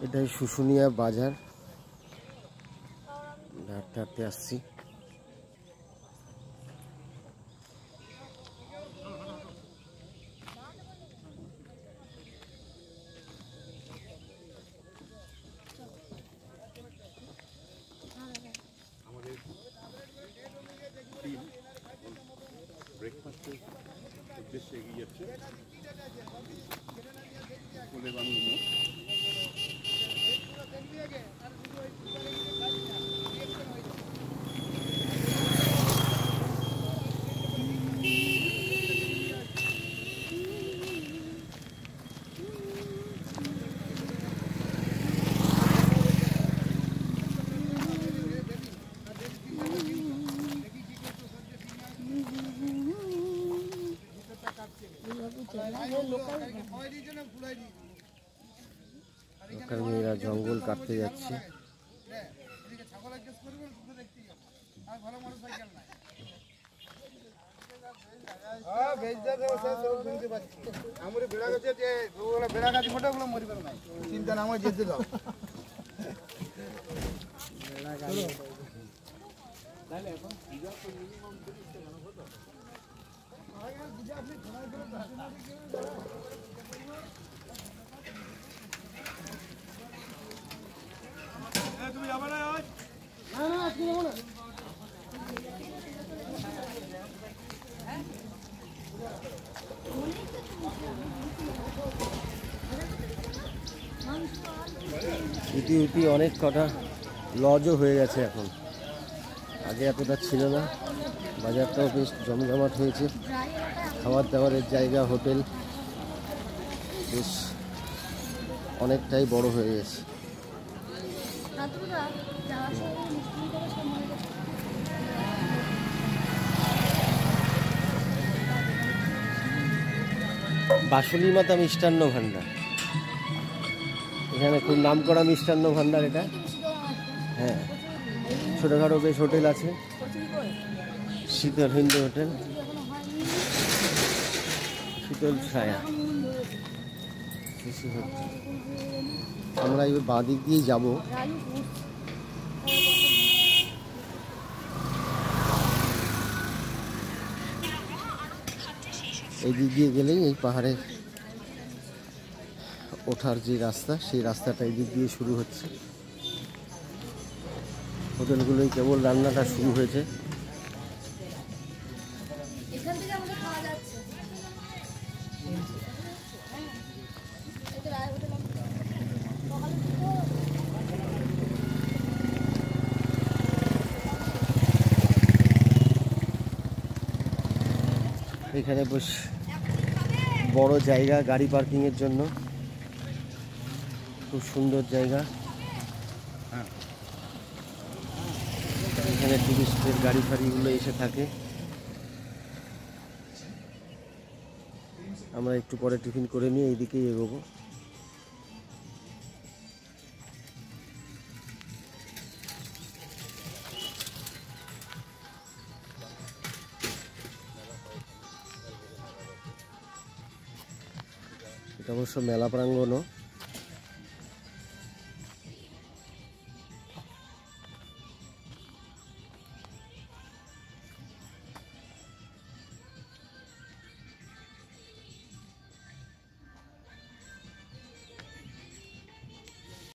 এটাই শুশুনিয়া বাজার, হাঁটতে হাঁটতে আসছি। ব্রেকফাস্টের উদ্দেশ্যে এগিয়ে যাচ্ছে কোলে বানানো। ওখানে মেয়েরা জঙ্গল কাটতে যাচ্ছে। চিন্তা না আমার যেতে দাও। তুমি যাবে না? না না আজকে যাবো না। ইতিউতি অনেক কটা লজও হয়ে গেছে এখন, আগে এতটা ছিল না। বাজারটাও বেশ জমজমাট হয়েছে, খাবার দাবারের জায়গা, হোটেল বেশ অনেকটাই বড় হয়ে গেছে। বাসুলি মাতা মিষ্টান্ন ভান্ডার, এখানে খুব নামকরা মিষ্টান্ন ভান্ডার এটা। হ্যাঁ, ছোটোখাটো বেশ হোটেল আছে, শীতল হিন্দু হোটেল, শীতল ছায়া। আমরা এবার বাঁ দিক দিয়েই যাবো। এই দিক দিয়ে গেলেই এই পাহাড়ে ওঠার যে রাস্তা, সেই রাস্তাটা এই দিক দিয়ে শুরু হচ্ছে। হোটেলগুলোই কেবল রান্নাটা শুরু হয়েছে। এখানে বেশ বড় জায়গা গাড়ি পার্কিংয়ের জন্য, খুব সুন্দর জায়গা। এখানে টুরিস্টের গাড়ি ফাড়িগুলো এসে থাকে। আমরা একটু পরে টিফিন করে নিয়ে এইদিকেই এগোবো। এটা অবশ্য মেলা প্রাঙ্গণও।